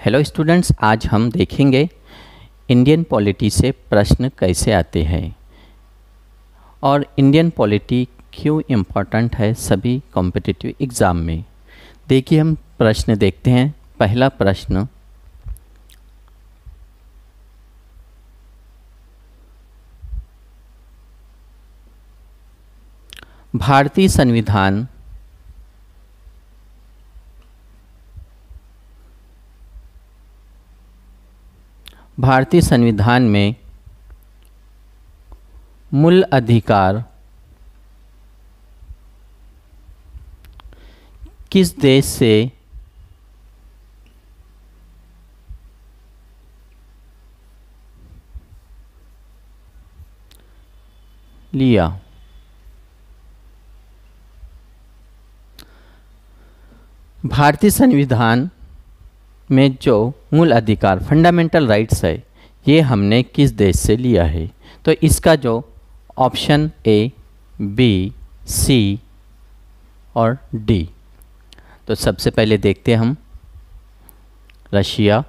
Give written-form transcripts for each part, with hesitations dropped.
Hello students, आज हम देखेंगे इंडियन पॉलिटी से प्रश्न कैसे आते हैं और इंडियन पॉलिटी क्यों इम्पोर्टेंट है सभी कॉम्पिटिटिव एग्ज़ाम में। देखिए, हम प्रश्न देखते हैं। पहला प्रश्न, भारतीय संविधान में मूल अधिकार किस देश से लिया? भारतीय संविधान में जो मूल अधिकार फंडामेंटल राइट्स है, ये हमने किस देश से लिया है? तो इसका जो ऑप्शन ए, बी, सी और डी। तो सबसे पहले देखते हैं हम रशिया,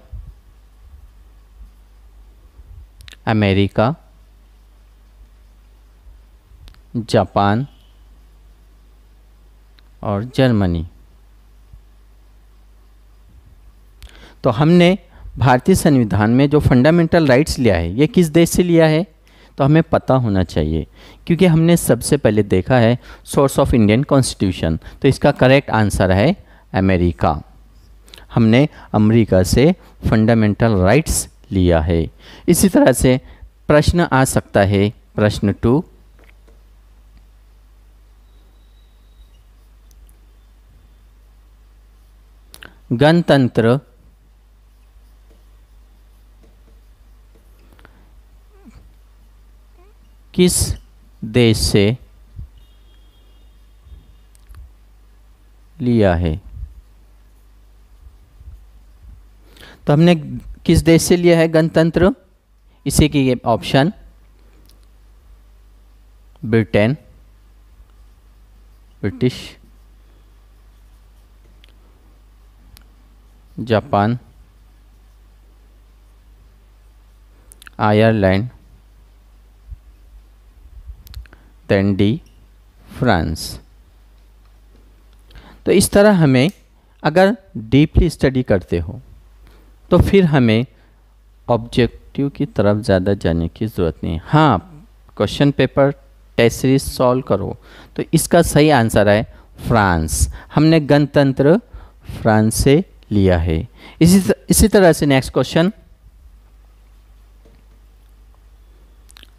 अमेरिका, जापान और जर्मनी। तो हमने भारतीय संविधान में जो फंडामेंटल राइट्स लिया है, ये किस देश से लिया है? तो हमें पता होना चाहिए, क्योंकि हमने सबसे पहले देखा है सोर्स ऑफ इंडियन कॉन्स्टिट्यूशन। तो इसका करेक्ट आंसर है अमेरिका। हमने अमेरिका से फंडामेंटल राइट्स लिया है। इसी तरह से प्रश्न आ सकता है, प्रश्न 2, गणतंत्र किस देश से लिया है? तो हमने किस देश से लिया है गणतंत्र? इसी की ये option Britain, British, Japan, Ireland, then D, France. तो इस तरह हमें अगर डीपली स्टडी करते हो तो फिर हमें ऑब्जेक्टिव की तरफ ज़्यादा जाने की ज़रूरत नहीं है। हाँ, question paper test series solve करो। तो इसका सही आंसर है फ्रांस। हमने गणतंत्र फ्रांस से लिया है। इसी तरह से नेक्स्ट क्वेश्चन,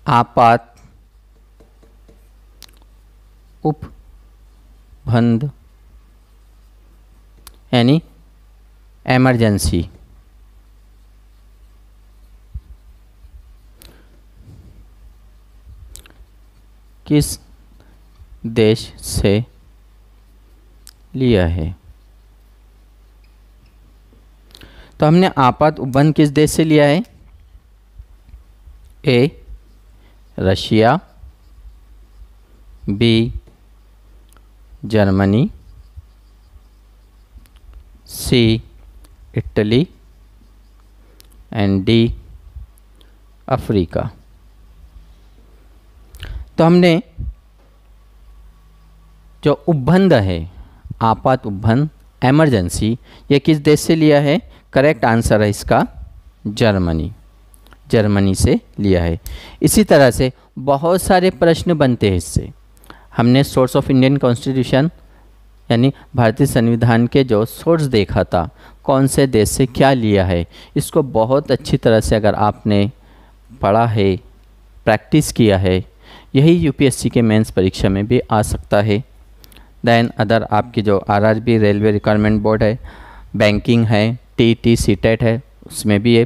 आपात उपबंध यानी इमरजेंसी किस देश से लिया है? तो हमने आपात उपबंध किस देश से लिया है? A, Russia, B, Germany, C, Italy and D, Africa. तो हमने जो उपबंध है, आपात उपबंध, इमरजेंसी, ये किस देश से लिया है? करेक्ट आंसर है इसका जर्मनी से लिया है। इसी तरह से बहुत सारे प्रश्न बनते हैं इससे। हमने सोर्स ऑफ इंडियन कॉन्स्टिट्यूशन यानी भारतीय संविधान के जो सोर्स देखा था, कौन से देश से क्या लिया है, इसको बहुत अच्छी तरह से अगर आपने पढ़ा है, प्रैक्टिस किया है, यही यूपीएससी के मेंस परीक्षा में भी आ सकता है। देन अदर आपकी जो आरआरबी, रेलवे रिक्वायरमेंट बोर्ड है, बैंकिंग है, टीटी, सीटेट है, उसमें भी ये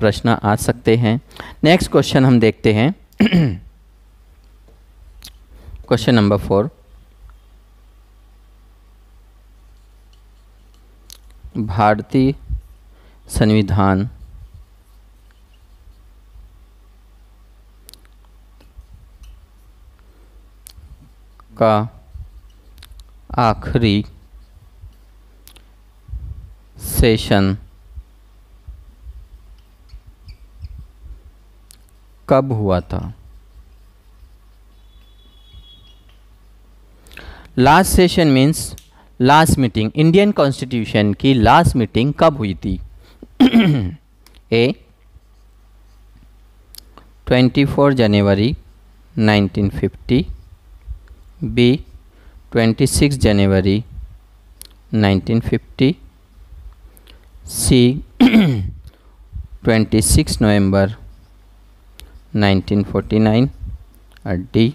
प्रश्न आ सकते हैं। नेक्स्ट क्वेश्चन हम देखते हैं क्वेश्चन नंबर 4, भारतीय संविधान का आखिरी सेशन कब हुआ था? Last session means last meeting. Indian constitution की लास्ट मीटिंग कब हुई थी? ए 24 जनवरी 1950, बी 26 जनवरी 1950, सी 26 नवंबर 1949 और डी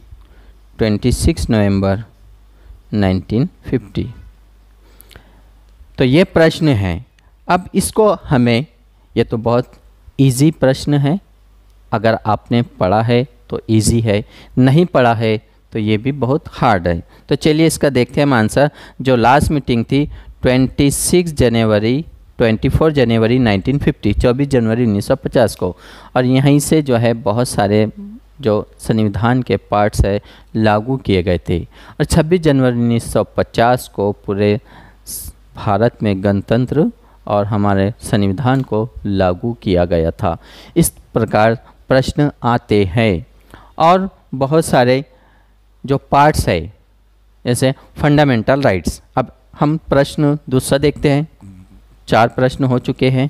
26 नवंबर 1950। तो ये प्रश्न है। अब इसको हमें, ये तो बहुत इजी प्रश्न है, अगर आपने पढ़ा है तो इजी है, नहीं पढ़ा है तो ये भी बहुत हार्ड है। तो चलिए इसका देखते हैं हम आंसर। जो लास्ट मीटिंग थी 24 जनवरी 1950, 24 जनवरी 1950 को, और यहीं से जो है बहुत सारे जो संविधान के पार्ट्स है लागू किए गए थे। और 26 जनवरी 1950 को पूरे भारत में गणतंत्र और हमारे संविधान को लागू किया गया था। इस प्रकार प्रश्न आते हैं। और बहुत सारे जो पार्ट्स है, जैसे फंडामेंटल राइट्स। अब हम प्रश्न दूसरा देखते हैं। 4 प्रश्न हो चुके हैं।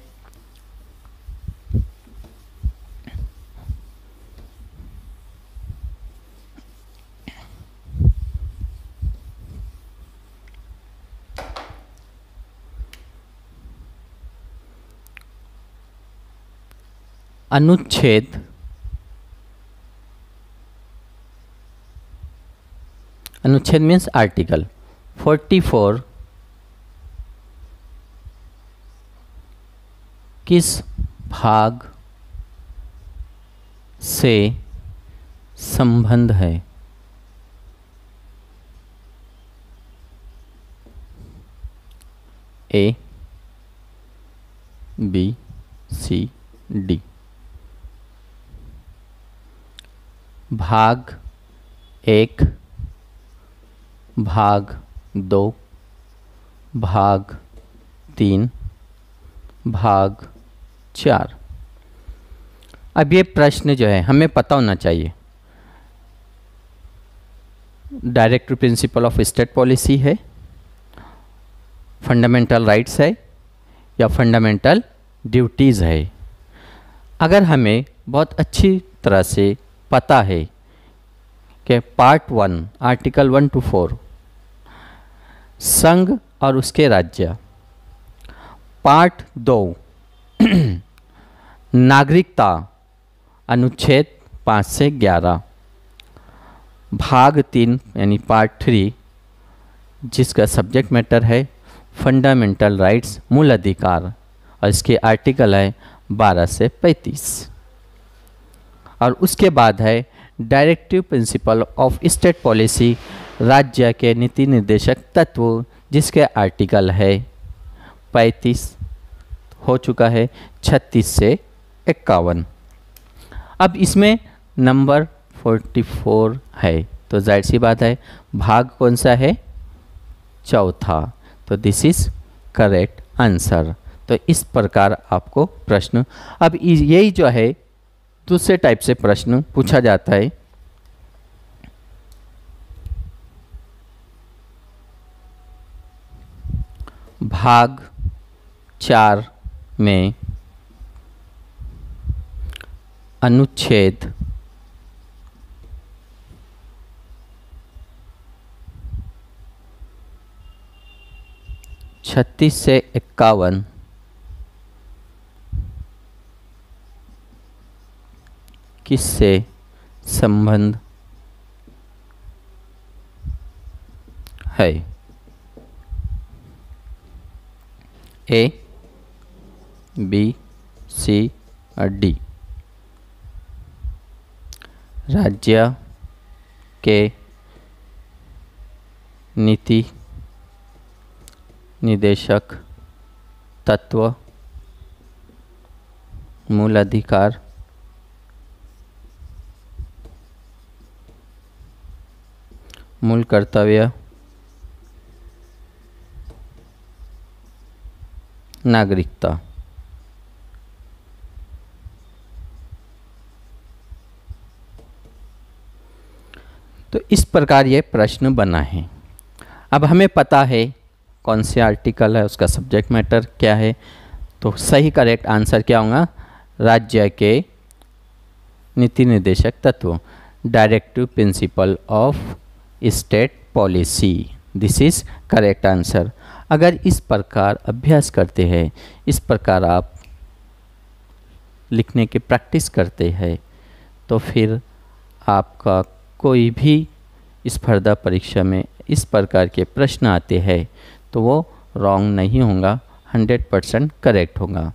अनुच्छेद मीन्स आर्टिकल 44 किस भाग से संबंध है? ए, बी, सी, डी। भाग 1, भाग 2, भाग 3, भाग 4। अब ये प्रश्न जो है हमें पता होना चाहिए। Directive principle of state policy है, फंडामेंटल राइट्स है, या फंडामेंटल ड्यूटीज़ है। अगर हमें बहुत अच्छी तरह से पता है कि पार्ट 1 आर्टिकल 1 to 4 संघ और उसके राज्य, पार्ट 2 नागरिकता अनुच्छेद 5 से 11, भाग 3 यानी पार्ट 3 जिसका सब्जेक्ट मैटर है फंडामेंटल राइट्स मूल अधिकार, और इसके आर्टिकल है 12 से 35। और उसके बाद है directive principle of state policy राज्य के नीति निर्देशक तत्व, जिसके आर्टिकल है 35 हो चुका है, 36 से 51। अब इसमें नंबर 44 है, तो जाहिर सी बात है भाग कौन सा है? चौथा। तो दिस इज करेक्ट आंसर। तो इस प्रकार आपको प्रश्न, अब यही जो है दूसरे टाइप से प्रश्न पूछा जाता है। भाग 4 में अनुच्छेद 36 से 51 किससे संबंध है? ए, बी, सी और डी। राज्य के नीति निर्देशक तत्व, मूल अधिकार, मूल कर्तव्य, नागरिकता। तो इस प्रकार ये प्रश्न बना है। अब हमें पता है कौन से आर्टिकल है, उसका सब्जेक्ट मैटर क्या है, तो सही करेक्ट आंसर क्या होगा, राज्य के नीति निर्देशक तत्व, directive principle of state policy, this is correct answer. अगर इस प्रकार अभ्यास करते हैं, इस प्रकार आप लिखने की प्रैक्टिस करते हैं, तो फिर आपका कोई भी स्पर्धा परीक्षा में इस प्रकार के प्रश्न आते हैं तो वो रॉन्ग नहीं होगा, 100% करेक्ट होगा।